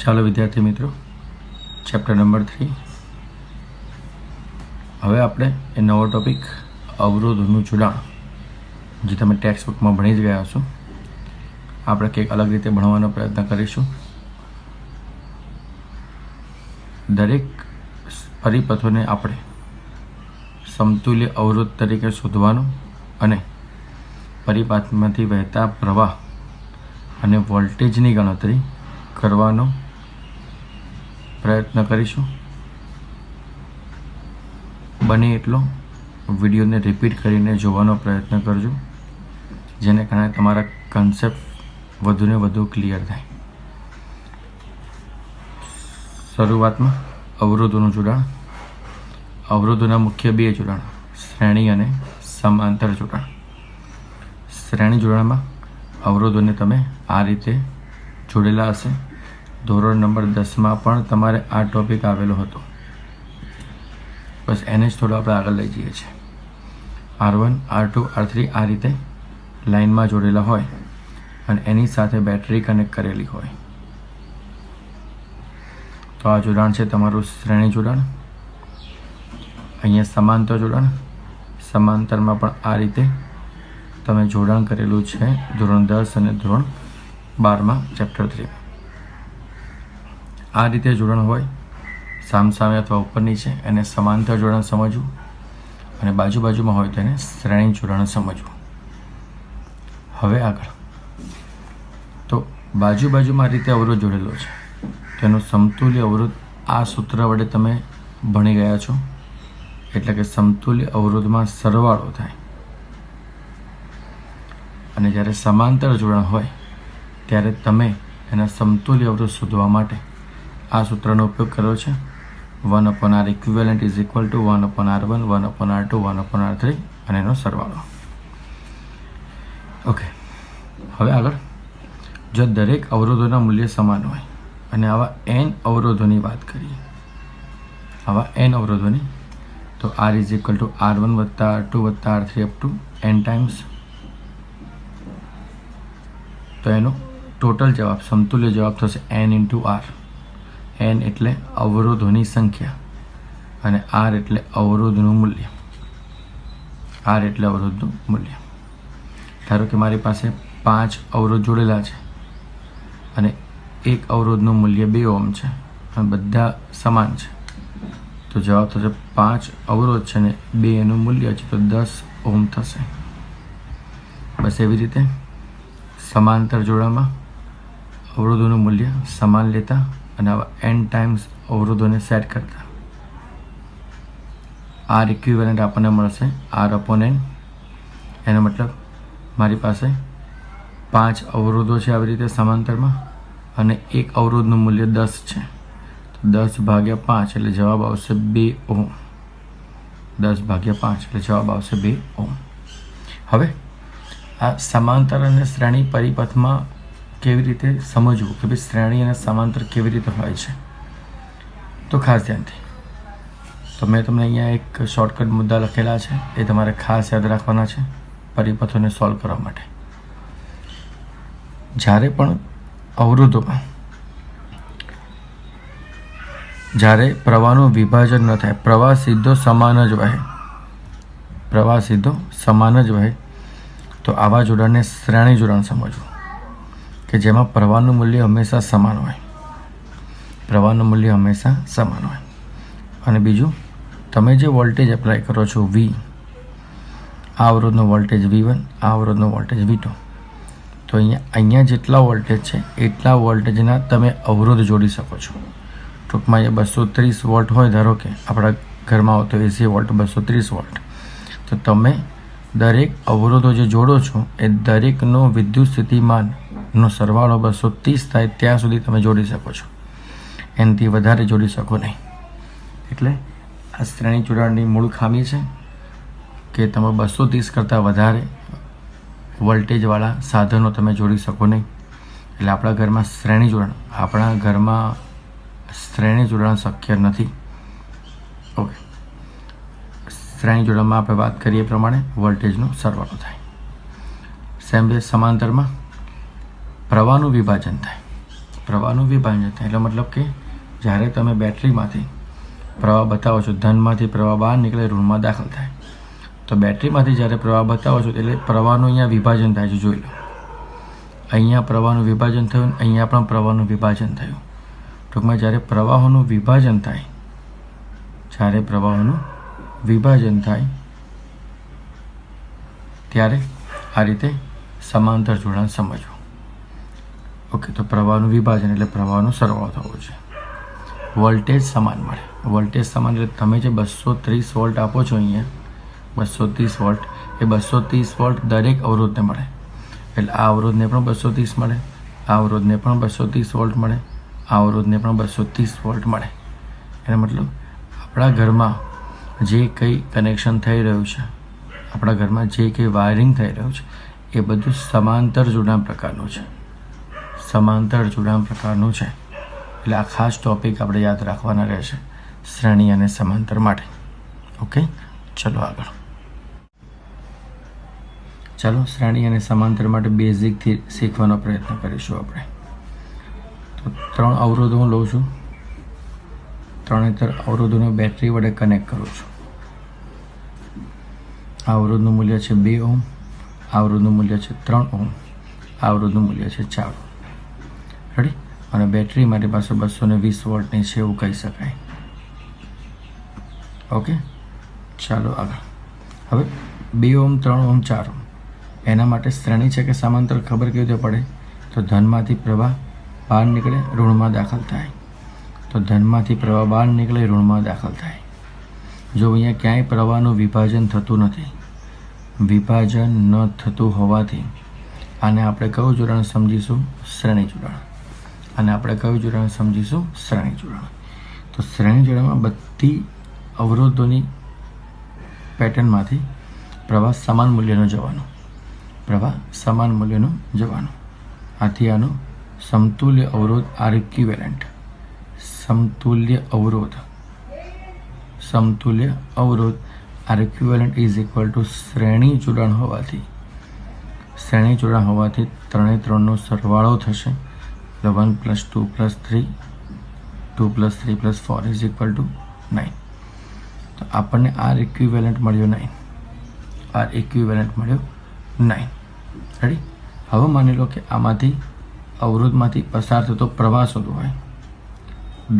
ચાલો વિદ્યાર્થી મિત્રો, ચેપ્ટર નંબર 3. હવે આપણે એ નવો ટોપિક અવરોધોનું જોડાણ, જે તમે ટેક્સ્ટ બુકમાં ભણી જ ગયા છો, આપણે કંઈક અલગ રીતે ભણવાનો પ્રયત્ન કરીશું. દરેક પરિપથોને આપણે સમતુલ્ય અવરોધ તરીકે શોધવાનું અને પરિપથમાંથી વહેતા પ્રવાહ અને વોલ્ટેજની ગણતરી કરવાનો પ્રયત્ન કરીશું. બને એટલો વિડીયોને રિપીટ કરીને જોવાનો પ્રયત્ન કરજો, જેને કારણે તમારા કન્સેપ્ટ વધુને વધુ ક્લિયર થાય. શરૂઆતમાં અવરોધોનું જોડાણ. અવરોધોના મુખ્ય બે જોડાણ, શ્રેણી અને સમાંતર જોડાણ. શ્રેણી જોડાણમાં અવરોધોને તમે આ રીતે જોડેલા હશે. ધોરણ નંબર 10માં પણ તમારે આ ટોપિક આવેલો હતો, બસ એને જ થોડો આપણે આગળ લઈ જઈએ છીએ. R1, R2, R3 આ રીતે લાઇનમાં જોડેલા હોય અને એની સાથે બેટરી કનેક્ટ કરેલી હોય, તો આ જોડાણ છે તમારું શ્રેણી જોડાણ. અહીંયા સમાંતર જોડાણ. સમાંતરમાં પણ આ રીતે તમે જોડાણ કરેલું છે ધોરણ 10 અને ધોરણ 12માં ચેપ્ટર 3. આ રીતે જોડાણ હોય સામસામે અથવા ઉપર નીચે, એને સમાંતર જોડાણ સમજવું, અને બાજુમાં હોય તેને શ્રેણી જોડાણ સમજવું. હવે આગળ તો બાજુમાં રીતે અવરોધ જોડેલો છે, તેનો સમતુલ્ય અવરોધ આ સૂત્ર વડે તમે ભણી ગયા છો. એટલે કે સમતુલ્ય અવરોધમાં સરવાળો થાય, અને જ્યારે સમાંતર જોડાણ હોય ત્યારે તમે એના સમતુલ્ય અવરોધ શોધવા માટે આ સૂત્રનો ઉપયોગ કર્યો છે. 1/R equivalent is equal to 1/R1, 1/R2, 1/R3 અને એનો સરવાળો. ઓકે, હવે આગળ, જો દરેક અવરોધોના મૂલ્ય સમાન હોય અને આવા n અવરોધોની વાત કરીએ, આવા n અવરોધોની, તો R is equal to R1 + R2 + R3 up to n times. તો એનો ટોટલ જવાબ, સમતુલ્ય જવાબ થશે n × R. n એટલે અવરોધોની સંખ્યા અને R એટલે અવરોધનું મૂલ્ય. R એટલે અવરોધનું મૂલ્ય. ધારો કે મારી પાસે 5 અવરોધ જોડેલા છે અને એક અવરોધનું મૂલ્ય 2 ઓહ્મ છે અને બધા સમાન છે, તો જવાબ થશે 5 અવરોધ છે ને 2 એનું મૂલ્ય છે, તો 10 ઓહ્મ થશે. બસ એવી રીતે સમાંતર જોડાણમાં અવરોધોનું મૂલ્ય સમાન લેતા અને આવા n ટાઈમ્સ અવરોધોને સેટ કરતા R ઇક્વિવેલન્ટ આપણને મળશે R/n. એનો મતલબ મારી પાસે 5 અવરોધો છે આવી રીતે સમાંતરમાં, અને એક અવરોધનું મૂલ્ય 10 છે, તો 10/5 એટલે જવાબ આવશે 2 ઓહ્મ. 10/5 એટલે જવાબ આવશે 2 ઓહ્મ. હવે આ સમાંતર અને શ્રેણી પરિપથમાં કેવી રીતે સમજવું કે ભાઈ શ્રેણી અને સમાંતર કેવી રીતે હોય છે, તો ખાસ ધ્યાનથી. તો મેં તમને અહીંયા એક શોર્ટકટ મુદ્દા લખેલા છે, એ તમારે ખાસ યાદ રાખવાના છે પરિપથોને સોલ્વ કરવા માટે. જ્યારે પણ અવરોધોમાં જ્યારે પ્રવાહનું વિભાજન ન થાય, પ્રવાહ સીધો સમાન જ વહે, પ્રવાહ સીધો સમાન જ વહે, તો આવા જોડાણને શ્રેણી જોડાણ સમજવું, કે જેમાં પ્રવાહનું મૂલ્ય હંમેશા સમાન હોય. પ્રવાહનું મૂલ્ય હંમેશા સમાન હોય. અને બીજું, તમે જે વોલ્ટેજ એપ્લાય કરો છો V, આ અવરોધનો વોલ્ટેજ V1, આ અવરોધનો વોલ્ટેજ V2, તો અહીંયા જેટલા વોલ્ટેજ છે એટલા વોલ્ટેજના તમે અવરોધ જોડી શકો છો. ટૂંકમાં એ 230 વોલ્ટ હોય, ધારો કે આપણા ઘરમાં આવતો AC વોલ્ટ 230 વોલ્ટ, તો તમે દરેક અવરોધો જે જોડો છો એ દરેકનો વિદ્યુત સ્થિતિમાનનો સરવાળો 230 થાય ત્યાં સુધી તમે જોડી શકો છો. એનાથી વધારે જોડી શકો નહીં. એટલે આ શ્રેણી જોડાણની મૂળ ખામી છે કે તમે 230 કરતાં વધારે વોલ્ટેજવાળા સાધનો તમે જોડી શકો નહીં. એટલે આપણા ઘરમાં શ્રેણી જોડાણ શક્ય નથી. ઓકે, શ્રેણી જોડાણમાં આપણે વાત કરીએ પ્રમાણે વોલ્ટેજનો સરવાળો થાય. સેમ વે સમાંતરમાં પ્રવાહનું વિભાજન થાય. પ્રવાહનું વિભાજન થાય એટલે મતલબ કે જ્યારે તમે બેટરીમાંથી પ્રવાહ બતાવો છો, ધનમાંથી પ્રવાહ બહાર નીકળે, ઋણમાં દાખલ થાય. તો બેટરીમાંથી જ્યારે પ્રવાહ બતાવો છો એટલે પ્રવાહનું અહીંયા વિભાજન થાય છે. જોઈ લો, અહીંયા પ્રવાહનું વિભાજન થયું, અહીંયા પણ પ્રવાહનું વિભાજન થયું. ટૂંકમાં જ્યારે પ્રવાહોનું વિભાજન થાય, જ્યારે પ્રવાહોનું વિભાજન થાય ત્યારે આ રીતે સમાંતર જોડાણ સમજવું. ઓકે, તો પ્રવાહનું વિભાજન એટલે પ્રવાહનો સરવાળો થવો છે. વોલ્ટેજ સમાન મળે. વોલ્ટેજ સમાન એટલે તમે જે 230 વોલ્ટ આપો છો અહીંયા, 230 વોલ્ટ, એ 230 વોલ્ટ દરેક અવરોધને મળે. એટલે આ અવરોધને પણ 230 મળે, આ અવરોધને પણ 230 વોલ્ટ મળે, આ અવરોધને પણ 230 વોલ્ટ મળે. એનો મતલબ આપણા ઘરમાં જે કંઈ કનેક્શન થઈ રહ્યું છે, આપણા ઘરમાં જે કંઈ વાયરિંગ થઈ રહ્યું છે, એ બધું સમાંતર જોડાણ પ્રકારનું છે. સમાંતર જોડાણ પ્રકારનું છે. એટલે આ ખાસ ટોપિક આપણે યાદ રાખવાના રહેશે શ્રેણી અને સમાંતર માટે. ઓકે, ચલો આગળ. ચાલો શ્રેણી અને સમાંતર માટે બેઝિકથી શીખવાનો પ્રયત્ન કરીશું આપણે. તો 3 અવરોધો હું લઉં છું, 3 અવરોધોને બેટરી વડે કનેક્ટ કરું છું. આ અવરોધનું મૂલ્ય છે 2 ઓહ્મ, આ અવરોધનું મૂલ્ય છે 3 ઓહ્મ, આ અવરોધનું મૂલ્ય છે 4 ઓહ્મ. રેડી? અને બેટરી મારી પાસે 220 વોલ્ટની છે એવું કહી શકાય. ઓકે, ચાલો આગળ. હવે 2 ઓહ્મ, 3 ઓહ્મ, 4 ઓહ્મ એના માટે શ્રેણી છે કે સમાંતર ખબર કેવી રીતે પડે? તો ધનમાંથી પ્રવાહ બહાર નીકળે, ઋણમાં દાખલ થાય. તો ધનમાંથી પ્રવાહ બહાર નીકળે, ઋણમાં દાખલ થાય. જો અહીંયા ક્યાંય પ્રવાહનું વિભાજન થતું નથી, વિભાજન ન થતું હોવાથી આને આપણે કયું જોડાણ સમજીશું? શ્રેણી જોડાણ. અને આપણે કયું જોડાણ સમજીશું? શ્રેણી જોડાણ. તો શ્રેણી જોડાણમાં બધી અવરોધોની પેટર્નમાંથી પ્રવાહ સમાન મૂલ્યનો જવાનો, પ્રવાહ સમાન મૂલ્યનો જવાનો. આથી આનો સમતુલ્ય અવરોધ આર ઇક્વિવેલન્ટ, સમતુલ્ય અવરોધ R equivalent is equal to શ્રેણી જોડાણ હોવાથી, શ્રેણી જોડાણ હોવાથી 3 3 નો સરવાળો થશે. 1 + 2 + 3, 2 + 3 + 4 ઇઝ ઇક્વલ ટુ 9. તો આપણને આર ઇક્વિવેલન્ટ મળ્યો 9. આર ઇક્વિવેલન્ટ મળ્યો 9. રેડી? હવે માની લો કે આમાંથી અવરોધમાંથી પસાર થતો પ્રવાહ શોધવો હોય.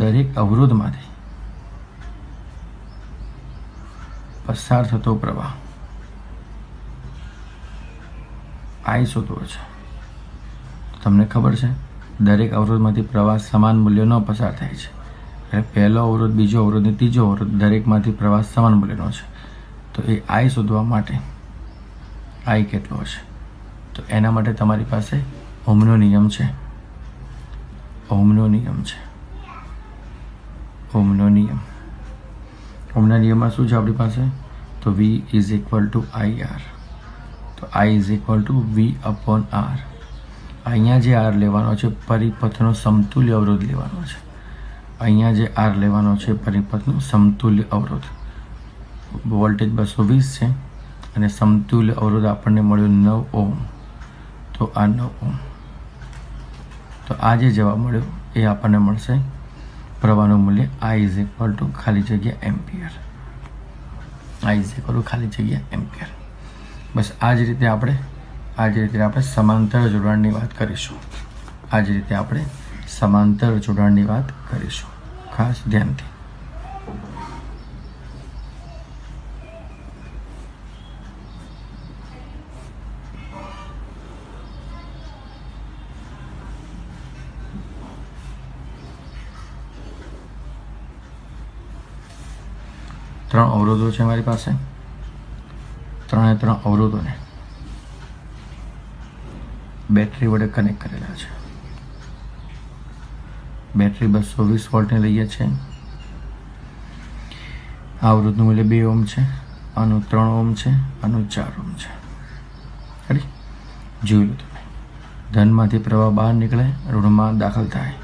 દરેક અવરોધમાંથી પસાર થતો પ્રવાહ I શોધવો છે. તમને ખબર છે દરેક અવરોધમાંથી પ્રવાહ સમાન મૂલ્યનો પસાર થાય છે. એટલે પહેલો અવરોધ, બીજો અવરોધ અને ત્રીજો અવરોધ દરેકમાંથી પ્રવાહ સમાન મૂલ્યનો છે. તો એ I શોધવા માટે I કેટલો હશે? તો એના માટે તમારી પાસે ઓહ્મનો નિયમ છે. ઓહ્મનો નિયમ છે. ઓહ્મનો નિયમ. ઓહ્મના નિયમમાં શું છે આપણી પાસે? તો V is equal two IR. તો I is equal two V/R. અહીંયા જે R લેવાનો છે પરિપથનો સમતુલ્ય અવરોધ લેવાનો છે. અહીંયા જે R લેવાનો છે પરિપથનો સમતુલ્ય અવરોધ. વોલ્ટેજ 220 છે અને સમતુલ્ય અવરોધ આપણને મળ્યો 9 ઓહ્મ. તો આ 9 ઓહ્મ. તો આ જે જવાબ મળ્યો એ આપણને મળશે પ્રવાહનું મૂલ્ય I ઇઝ ઇક્વલ ટુ ખાલી જગ્યા ampere. I is equal to ખાલી જગ્યા એમ્પિયર. બસ આ જ રીતે આપણે સમાંતર જોડાણની વાત કરીશું. આ જ રીતે આપણે સમાંતર જોડાણની વાત કરીશું. ખાસ ધ્યાનથી. ત્રણ અવરોધો છે મારી પાસે. 3 અવરોધોને બેટરી વડે કનેક્ટ કરેલા છે. બેટરી 220 વોલ્ટની લઈએ છીએ. આ અવરોધનું મૂલ્ય 2 ઓહ્મ છે, આનું 3 ઓહ્મ છે, આનું 4 ઓહ્મ છે. રેડી? જોઈ લો તમે. ધનમાંથી પ્રવાહ બહાર નીકળે, ઋણમાં દાખલ થાય.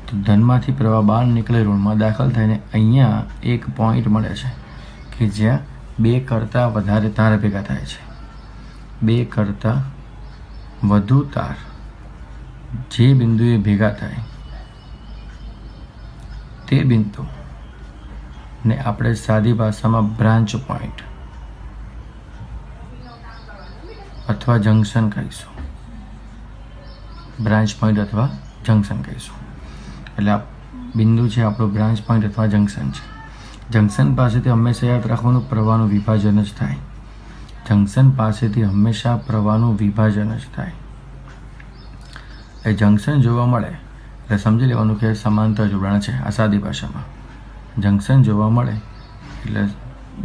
તો ધનમાંથી પ્રવાહ બહાર નીકળે, ઋણમાં દાખલ થાય ને અહીંયા એક પોઈન્ટ મળે છે કે જ્યાં 2 કરતાં વધારે તાર ભેગા થાય છે. 2 કરતાં વધુ તાર જે બિંદુએ ભેગા થાય તે બિંદુ ને આપણે સાદી ભાષામાં બ્રાન્ચ પોઈન્ટ અથવા જંક્શન કહીશું. બ્રાન્ચ પોઈન્ટ અથવા જંક્શન કહીશું. એટલે આ બિંદુ છે આપણું બ્રાન્ચ પોઈન્ટ અથવા જંક્શન છે. જંક્શન પાસેથી હંમેશા યાદ રાખવાનું પ્રવાહનું વિભાજન જ થાય. જંક્શન પાસેથી હંમેશા પ્રવાહનું વિભાજન જ થાય. એ જંક્શન જોવા મળે એટલે સમજી લેવાનું કે સમાંતર જોડાણ છે. આ સાદી ભાષામાં જંક્શન જોવા મળે એટલે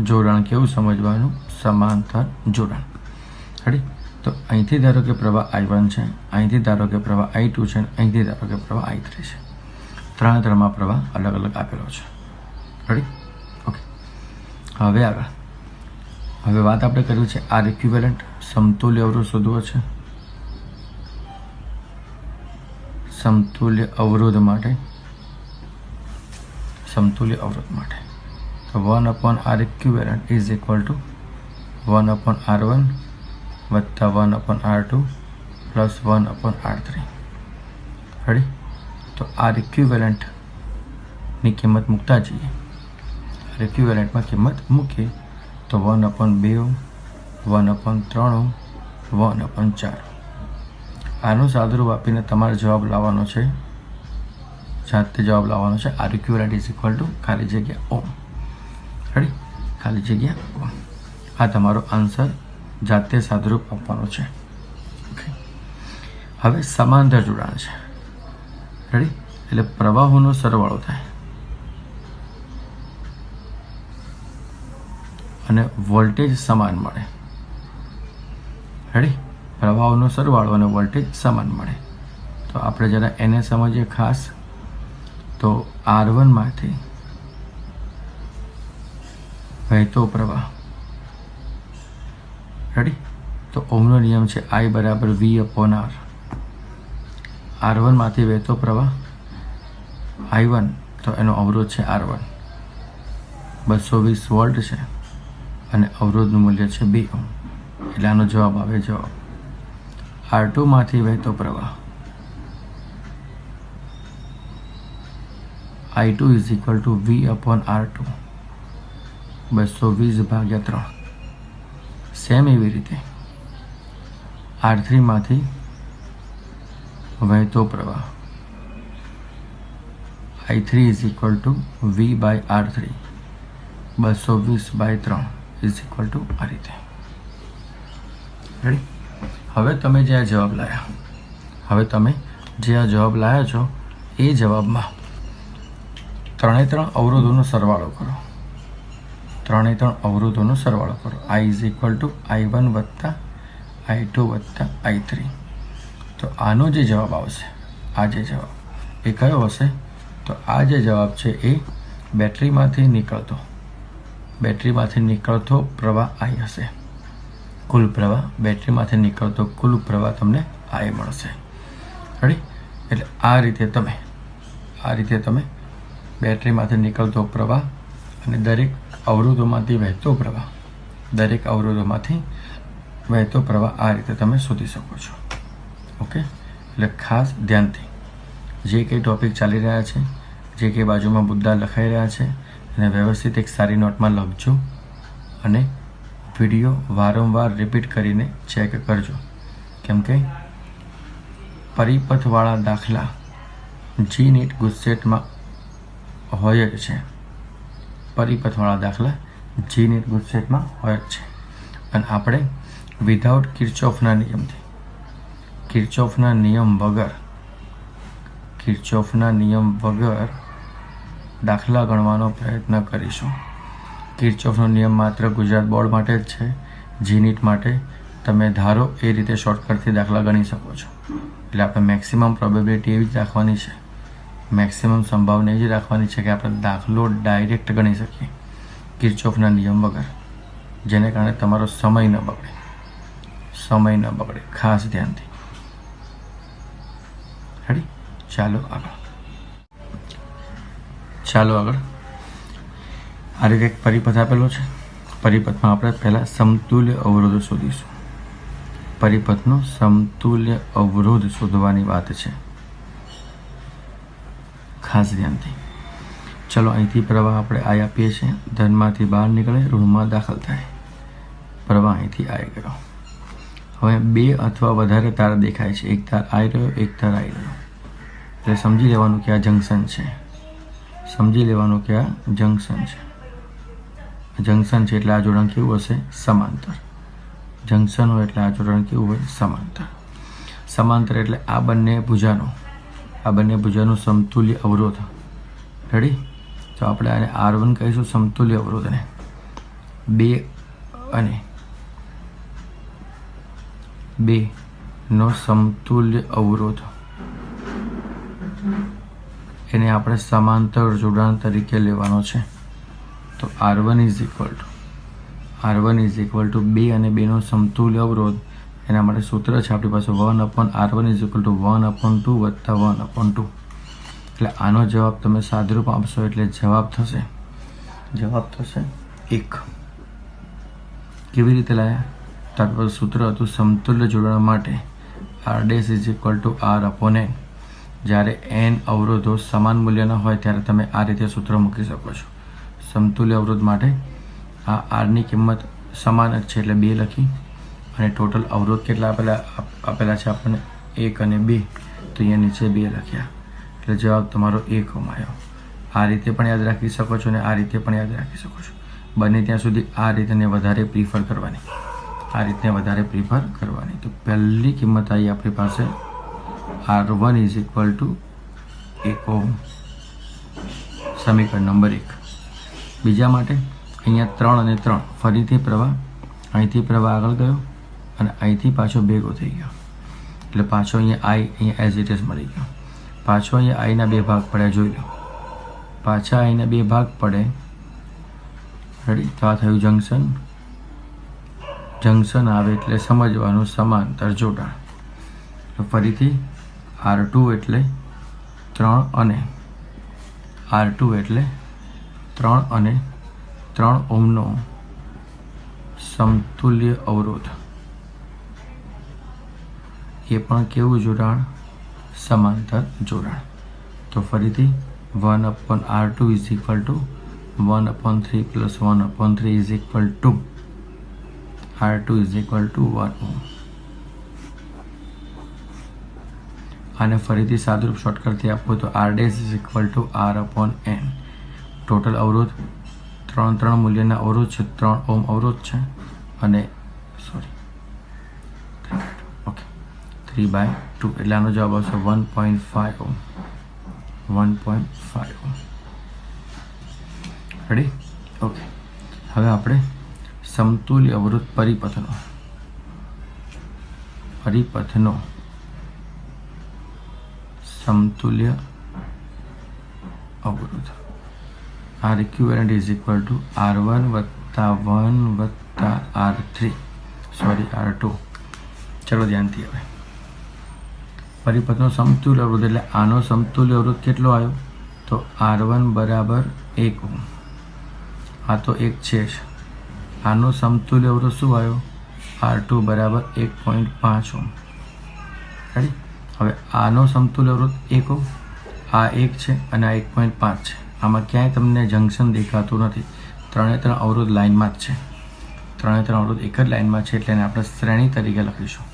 જોડાણ કેવું સમજવાનું? સમાંતર જોડાણ. રેડી? તો અહીંથી ધારો કે પ્રવાહ I1 છે, અહીંથી ધારો કે પ્રવાહ I2 છે, અહીંથી ધારો કે પ્રવાહ I3 છે. ત્રણમાં પ્રવાહ અલગ અલગ આપેલો છે. રેડી? ઓકે. હવે આગળ હવે વાત આપણે કર્યું છે આર ઇક્વિવેલન્ટ સમતુલ્ય અવરોધ શોધવો છે. સમતુલ્ય અવરોધ માટે તો 1/R equivalent is equal to 1/R1 વત્તા 1/R2 પ્લસ 1/R3. રેડી? તો આર ઇક્વિવેલન્ટની કિંમત મૂકતા જઈએ. આર ઇક્વિવેલન્ટમાં કિંમત મૂકીએ તો 1/2 1/3 1/4. આનું સાદુરૂપ આપીને તમારે જવાબ લાવવાનો છે, જાતે જવાબ લાવવાનો છે. R equivalent is equal to ખાલી જગ્યા ઓમ. રેડી? ખાલી જગ્યા ઓમ. આ તમારો આન્સર જાતે સાદુરૂપ આપવાનો છે. ઓકે. હવે સમાંતર જોડાણ છે. રેડી? એટલે પ્રવાહોનો સરવાળો થાય અને વોલ્ટેજ સમાન મળે. રેડી? પ્રવાહોનો સરવાળો અને વોલ્ટેજ સમાન મળે. તો આપણે જરા એને સમજીએ ખાસ. તો R1 માંથી વહેતો પ્રવાહ. રેડી? તો ઓહમનો નિયમ છે I બરાબર V/R. R1 માંથી વહેતો પ્રવાહ I1, તો એનો અવરોધ છે R1, 220 વોલ્ટ છે અને અવરોધનું મૂલ્ય છે 2 ઓહમ. એટલે આનો જવાબ આવે જવાબ. R2 માંથી વહેતો પ્રવાહ I2 is equal two V/R2, 220/3. Same એવી રીતે R3 માંથી વહેતો પ્રવાહ I3 is equal two V/R3, 220/3 is equal two આ રીતે. રેડી? હવે તમે જે આ જવાબ લાયા છો એ જવાબમાં ત્રણે અવરોધોનો સરવાળો કરો. I is equal two I1 વત્તા I2 વત્તા I3. તો આનો જે જવાબ આવશે, આ જે જવાબ એ કયો હશે? તો આ જે જવાબ છે એ બેટરીમાંથી નીકળતો પ્રવાહ I હશે. કુલ પ્રવાહ, બેટરીમાંથી નીકળતો કુલ પ્રવાહ તમને I મળશે. રેડી? એટલે આ રીતે તમે બેટરીમાંથી નીકળતો પ્રવાહ અને દરેક અવરોધોમાંથી વહેતો પ્રવાહ આ રીતે તમે શોધી શકો છો. ઓકે? એટલે ખાસ ધ્યાનથી જે કંઈ ટોપિક ચાલી રહ્યા છે, જે કંઈ બાજુમાં મુદ્દા લખાઈ રહ્યા છે એને વ્યવસ્થિત એક સારી નોટમાં લખજો અને વિડીયો વારંવાર રિપીટ કરીને ચેક કરજો. કેમ કે પરિપથવાળા દાખલા G-NEET ગુજસેટમાં હોય જ છે. અને આપણે વિધાઉટ કિર્ચોફના નિયમ વગર દાખલા ગણવાનો પ્રયત્ન કરીશું. કિર્ચોફનો નિયમ માત્ર ગુજરાત બોર્ડ માટે જ છે. G-NEET માટે તમે ધારો એ રીતે શોર્ટકટથી દાખલા ગણી શકો છો. એટલે આપણે મેક્સિમમ પ્રોબેબિલિટી એવી જ રાખવાની છે, મેક્સિમમ સંભાવના એવી જ રાખવાની છે કે આપણે દાખલો ડાયરેક્ટ ગણી શકીએ કિર્ચોફના નિયમ વગર, જેને કારણે તમારો સમય ન બગડે. ખાસ ધ્યાનથી. રેડી? ચાલો આગળ. આ રીતે એક પરિપથ આપેલો છે. પરિપથમાં આપણે પહેલાં સમતુલ્ય અવરોધો શોધીશું. પરિપથનો સમતુલ્ય અવરોધ શોધવાની વાત છે, ખાસ ધ્યાનથી. ચલો, અહીંથી પ્રવાહ આપણે આઈ આપીએ છીએ, ધનમાંથી બહાર નીકળે, ઋણમાં દાખલ થાય. પ્રવાહ અહીંથી આઈ ગયો. હવે બે અથવા વધારે તાર દેખાય છે, એક તાર આવી રહ્યો, એક તાર આવી રહ્યો, એટલે સમજી લેવાનું કે આ જંકશન છે. સમજી લેવાનું કે આ જંકશન છે. જંકશન છે એટલે આ જોડાણ કેવું હશે? સમાંતર. જંકશન હોય એટલે આ જોડાણ કેવું હોય? સમાંતર. સમાંતર એટલે આ બંને ભુજાનું સમતુલ્ય અવરોધ. રેડી? તો આપણે આને R1 કહીશું, સમતુલ્ય અવરોધને. 2 અને 2 નો સમતુલ્ય અવરોધ, એને આપણે સમાંતર જોડાણ તરીકે લેવાનો છે. તો R1 ઇઝ ઇક્વલ ટુ 2 અને 2 નો સમતુલ્ય અવરોધ, એના માટે સૂત્ર છે આપણી પાસે 1/R1 ઇઝ ઇક્વલ ટુ 1/2 વત્તા 1/2. એટલે આનો જવાબ તમે સાદુરૂપ આપશો એટલે જવાબ થશે 1. કેવી રીતે લાયા? તાર પર સૂત્ર હતું સમતુલ્ય જોડાણ માટે R' is equal two R/N. જ્યારે n અવરોધો સમાન મૂલ્યના હોય ત્યારે તમે આ રીતે સૂત્ર મૂકી શકો છો. સમતુલ્ય અવરોધ માટે આ Rની કિંમત સમાન જ છે એટલે 2 લખી, અને ટોટલ અવરોધ કેટલા આપેલા છે આપણને? 1 અને 2, તો અહીંયા નીચે 2 લખ્યા, એટલે જવાબ તમારો 1 Ω આવ્યો. આ રીતે પણ યાદ રાખી શકો છો અને આ રીતે પણ યાદ રાખી શકો છો. બને ત્યાં સુધી આ રીતને વધારે પ્રિફર કરવાની. તો પહેલી કિંમત આવી આપણી પાસે R1 ઇઝ ઇક્વલ ટુ 1 Ω, સમીકરણ નંબર 1. બીજા માટે અહીંયા 3 અને 3, ફરીથી પ્રવાહ, અહીંથી પ્રવાહ આગળ ગયો અને અહીંથી પાછો ભેગો થઈ ગયો, એટલે પાછો અહીંયા અહીંયા એઝ ઇટ ઇઝ મળી ગયો. પાછો અહીંયા આઈના 2 ભાગ પડ્યા, જોઈ લો. પાછા આઈના 2 ભાગ પડે. રેડી? તો આ થયું જંકશન. જંકશન આવે એટલે સમજવાનું સમાંતર જોડાણ. તો ફરીથી R2 એટલે 3 અને 3 ઓહ્મનો સમતુલ્ય અવરોધ, એ પણ કેવું જોડાણ? સમાંતર જોડાણ. તો ફરીથી 1/R2 is equal two 1/3 plus 1/3 is equal two R2 is equal two 1 Ω. આને ફરીથી સાદુરૂપ શોર્ટકટથી આપો તો R' is equal two R/N. Total અવરોધ 3 મૂલ્યના અવરોધ છે, 3 ઓહ્મ અવરોધ છે, અને 3/2, એટલે આનો જવાબ આવશે 1.5 Ω. 1.5 Ω. રેડી? ઓકે. હવે આપણે સમતુલ્ય અવરોધ પરિપથનો સમતુલ્ય અવરોધ R equivalent is equal to R1 વત્તા 1 વત્તા R2. ચલો ધ્યાનથી. હવે પરિપથનો સમતુલ્ય અવરોધ એટલે આનો સમતુલ્ય અવરોધ કેટલો આવ્યો? તો R1 બરાબર 1 Ω. આ તો 1 છે જ. આનો સમતુલ્ય અવરોધ શું આવ્યો? R2 બરાબર 1.5 Ω. રેડી? હવે આનો સમતુલ્ય અવરોધ 1 Ω, આ 1 છે અને આ 1.5 છે. આમાં ક્યાંય તમને જંકશન દેખાતું નથી. 3 અવરોધ લાઇનમાં જ છે. 3 અવરોધ એક જ લાઇનમાં છે, એટલે એને આપણે શ્રેણી તરીકે લખીશું.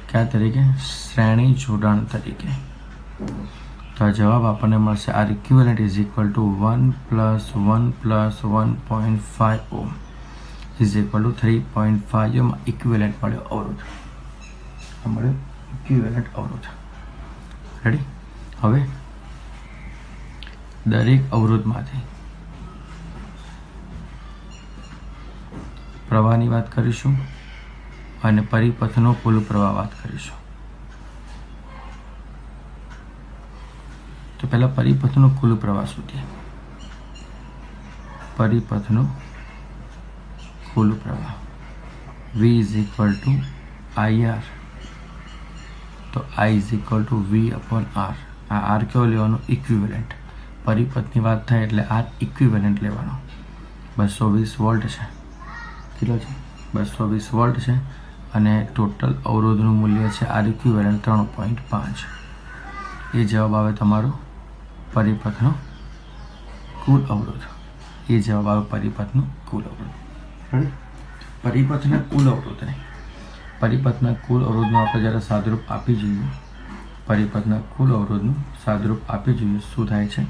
કયા તરીકે? શ્રેણી જોડાણ તરીકે. તો આ જવાબ આપણને મળશે R equivalent is equal to 1 + 1 + 1.5 Ω is equal to 3.5 Ω. Equivalent મળ્યો અવરોધ. ઇક્વિવેલન્ટ અવરોધ. રેડી? હવે દરેક અવરોધમાંથી પ્રવાહની વાત કરીશું અને પરિપથનો કુલ પ્રવાહ વાત કરીશું. તો પહેલા પરિપથનો કુલ પ્રવાહ શોધીએ. પરિપથનો કુલ પ્રવાહ V is equal to IR. તો I is equal to V/R. આ R કેવો લેવાનો? ઇક્વિવેલન્ટ. પરિપથની વાત થાય એટલે R ઇક્વિવેલન્ટ લેવાનો. 220 વોલ્ટ છે. કેટલો છે? 220 વોલ્ટ છે અને ટોટલ અવરોધનું મૂલ્ય છે આર ઇક્વિવેલન્ટ 3.5. એ જવાબ આવે તમારો પરિપથનો કુલ અવરોધ. એ જવાબ આવે પરિપથનો કુલ અવરોધ. પરિપથના કુલ અવરોધનું આપણે જ્યારે સાદરૂપ આપી જોઈએ, પરિપથના કુલ અવરોધનું સાદરૂપ આપી જોઈએ, શું થાય છે?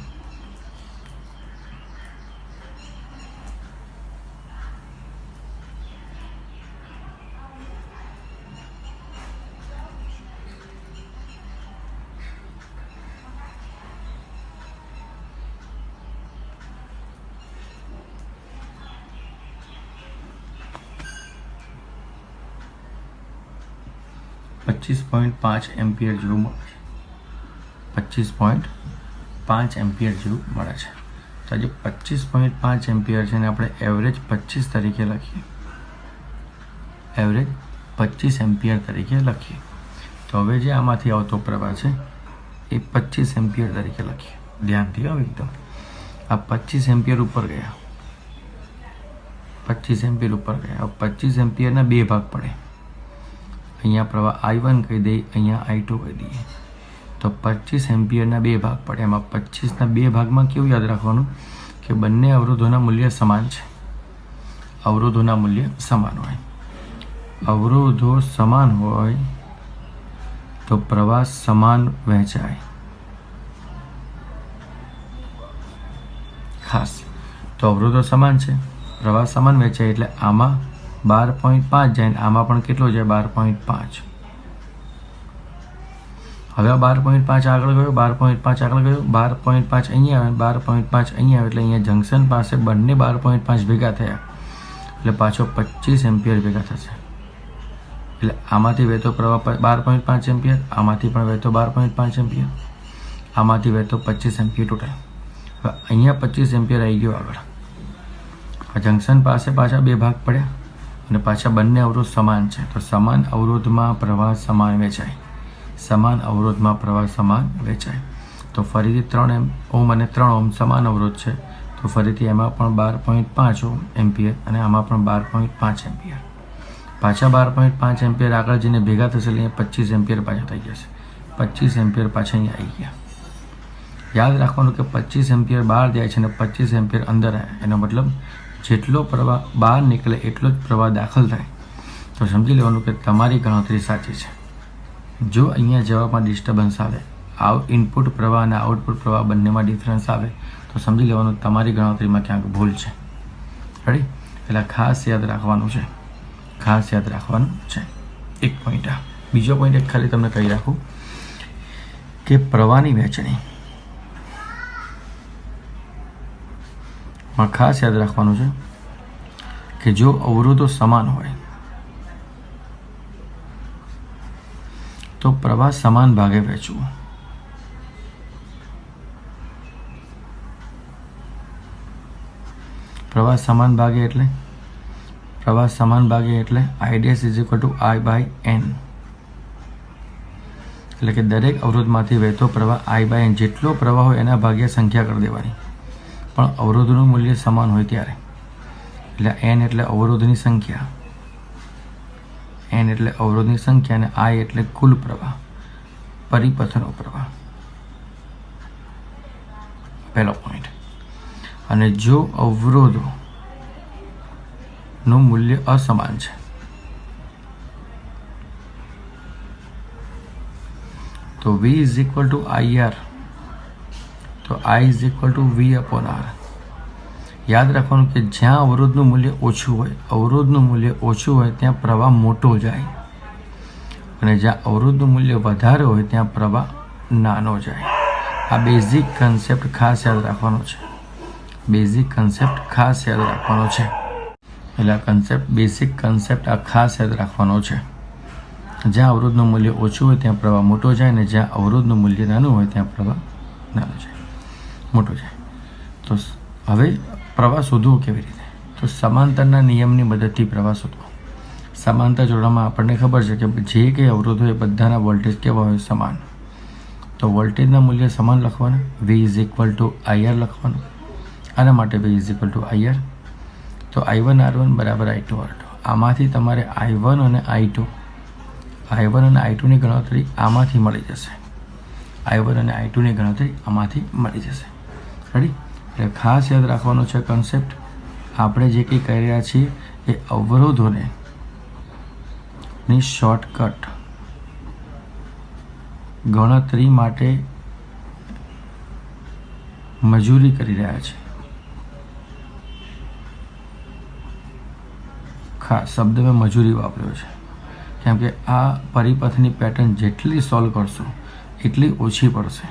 $25.5 એમ્પિયર જેવું મળે છે. 25.5 એમ્પિયર જેવું મળે છે. તો આજે 25.5 એમ્પિયર છે ને આપણે એવરેજ 25 તરીકે લખીએ. એવરેજ 25 એમ્પિયર તરીકે લખીએ. તો હવે જે આમાંથી આવતો પ્રવાહ છે એ 25 એમ્પિયર તરીકે લખીએ. ધ્યાનથી હવે એકદમ આ 25 એમ્પિયર ઉપર ગયા. 25 એમ્પિયર ઉપર ગયા. 25 એમ્પિયરના બે ભાગ પડે. અહીંયા પ્રવાહ I1 કહી દઈએ, અહીંયા I2 કહી દઈએ. તો 25 એમ્પિયરના બે ભાગ પડે. એમાં 25ના બે ભાગમાં કેવું યાદ રાખવાનું કે બંને અવરોધોના મૂલ્ય સમાન છે. અવરોધોના મૂલ્ય સમાન હોય. અવરોધો સમાન હોય તો પ્રવાહ સમાન વહેંચાય. ખાસ તો અવરોધો સમાન છે, પ્રવાહ સમાન વહેંચાય એટલે આમાં 12.5 જાય ને આમાં પણ કેટલો જાય? 12.5. હવે આ 12.5 આગળ ગયો, 12.5 આગળ ગયો, 12.5 અહીંયા આવે, 12.5 અહીંયા આવે એટલે અહીંયા જંકશન પાસે બંને 12.5 ભેગા થયા એટલે પાછો 25 એમ્પિયર ભેગા થશે. એટલે આમાંથી વહેતો પ્રવાહ 12.5 એમ્પિયર, આમાંથી પણ વહેતો 12.5 એમ્પિયર, આમાંથી વહેતો 25 એમ્પિયર ટોટલ. હવે અહીંયા 25 એમ્પિયર આવી ગયો આગળ. આ જંકશન પાસે પાછા બે ભાગ પડ્યા અને પાછા બંને અવરોધ સમાન છે. તો સમાન અવરોધમાં પ્રવાહ સમાન વેચાય. સમાન અવરોધમાં પ્રવાહ સમાન વેચાય. તો ફરીથી 3 ઓહ્મ અને 3 ઓહ્મ સમાન અવરોધ છે. તો ફરીથી એમાં પણ 12.5 એમ્પિયર અને આમાં પણ 12.5 એમ્પિયર. પાછા 12.5 એમ્પિયર આગળ જઈને ભેગા થશે એટલે અહીંયા 25 એમ્પિયર પાછા થઈ જશે. 25 એમ્પિયર પાછા અહીંયા આવી ગયા. યાદ રાખવાનું કે 25 એમ્પિયર બહાર જાય છે અને 25 એમ્પિયર અંદર આવે. એનો મતલબ જેટલો પ્રવાહ બહાર નીકળે એટલો જ પ્રવાહ દાખલ થાય. તો સમજી લેવાનું કે તમારી ગણતરી સાચી છે. જો અહીંયા જવાબમાં ડિસ્ટર્બન્સ આવે, ઇનપુટ પ્રવાહ અને આઉટપુટ પ્રવાહ બંનેમાં ડિફરન્સ આવે તો સમજી લેવાનું તમારી ગણતરીમાં ક્યાંક ભૂલ છે. રેડી? એટલે ખાસ યાદ રાખવાનું છે. ખાસ યાદ રાખવાનું છે. એક પોઈન્ટ આ. બીજો પોઈન્ટ એક ખાલી તમને કહી રાખું કે પ્રવાહની વહેંચણી માં ખાસ યાદ રાખવાનું છે કે જો અવરોધો સમાન હોય તો પ્રવાહ સમાન ભાગે વહેંચવું. પ્રવાહ સમાન ભાગે એટલે I dash is equal to I by N. એટલે કે દરેક અવરોધમાંથી વહેતો પ્રવાહ I by N જેટલો પ્રવાહ હોય એના ભાગ્યા સંખ્યા કરી દેવાની. પણ અવરોધનું મૂલ્ય સમાન હોય ત્યારે. એટલે N એટલે અવરોધની સંખ્યા, N એટલે અવરોધની સંખ્યા અને I એટલે કુલ પ્રવાહ, પરિપથનો પ્રવાહ. પહેલો પોઈન્ટ. અને જો અવરોધોનું મૂલ્ય અસમાન છે તો V is equal to IR, તો I is equal to V upon R. યાદ રાખવાનું કે જ્યાં અવરોધનું મૂલ્ય ઓછું હોય ત્યાં પ્રવાહ મોટો જાય અને જ્યાં અવરોધનું મૂલ્ય વધારે હોય ત્યાં પ્રવાહ નાનો જાય. આ બેઝિક કન્સેપ્ટ ખાસ યાદ રાખવાનો છે. એટલે આ બેઝિક કન્સેપ્ટ આ ખાસ યાદ રાખવાનો છે. જ્યાં અવરોધનું મૂલ્ય ઓછું હોય ત્યાં પ્રવાહ મોટો જાય અને જ્યાં અવરોધનું મૂલ્ય નાનું હોય ત્યાં પ્રવાહ મોટો જાય. તો હવે પ્રવાહ શોધવો કેવી રીતે? તો સમાંતરના નિયમની મદદથી પ્રવાહ શોધવો. સમાંતર જોડવામાં આપણને ખબર છે કે જે કંઈ અવરોધ હોય બધાના વોલ્ટેજ કેવા હોય? સમાન. તો વોલ્ટેજના મૂલ્ય સમાન લખવાના. V is equal to IR લખવાનું. આના માટે V is equal to IR. તો I1 R1 બરાબર I2 R2. આમાંથી તમારે I1 અને I2 અને I2ની ગણતરી આમાંથી મળી જશે. I1 અને I2ની ગણતરી આમાંથી મળી જશે. રેડી? એટલે ખાસ યાદ રાખવાનો છે કન્સેપ્ટ. આપણે જે કંઈ કરી રહ્યા છીએ એ અવરોધોને ની શોર્ટકટ ગણતરી માટે મજૂરી કરી રહ્યા છે. ખાસ શબ્દ મેં મજૂરી વાપર્યો છે કેમ કે આ પરિપથની પેટર્ન જેટલી સોલ્વ કરશો એટલી ઓછી પડશે.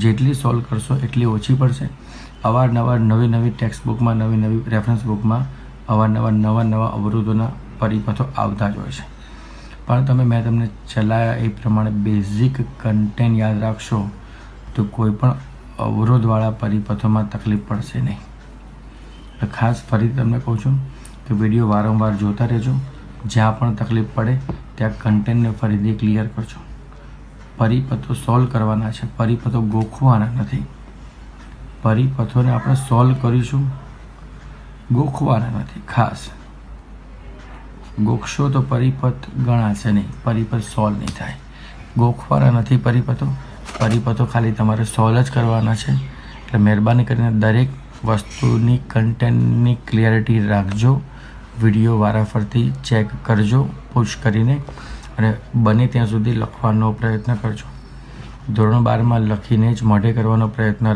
જેટલી સોલ્વ કરશો એટલી ઓછી પડશે. અવારનવાર નવી ટેક્સ્ટ બુકમાં, નવી રેફરન્સ બુકમાં અવારનવાર નવા અવરોધોના પરિપથો આવતા જ હોય છે. પણ મેં તમને ચલાયા એ પ્રમાણે બેઝિક કન્ટેન્ટ યાદ રાખશો તો કોઈ પણ અવરોધવાળા પરિપથોમાં તકલીફ પડશે નહીં. ખાસ ફરી તમને કહું છું કે વિડીયો વારંવાર જોતા રહેજો. જ્યાં પણ તકલીફ પડે ત્યાં કન્ટેન્ટને ફરીથી ક્લિયર કરજો. પરિપથો સોલ્વ કરવાના છે, પરિપથો ગોખવાના નથી. પરિપથોને આપણે સોલ્વ કરીશું, ગોખવાના નથી. ખાસ ગોખશો તો પરિપથ ગણાશે નહીં, પરિપથ સોલ્વ નહીં થાય. ગોખવાના નથી પરિપથો ખાલી તમારે સોલ્વ જ કરવાના છે. એટલે મહેરબાની કરીને દરેક વસ્તુની કન્ટેન્ટની ક્લિયરિટી રાખજો. વિડીયો વારાફરતી ચેક કરજો પુશ કરીને, અને બને ત્યાં સુધી લખવાનો પ્રયત્ન કરજો. ધોરણ 12માં લખીને જ મોઢે કરવાનો પ્રયત્ન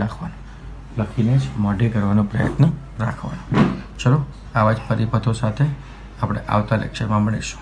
રાખવાનો. ચલો, આવા જ પરિપથો સાથે આપણે આવતા લેક્ચરમાં મળીશું.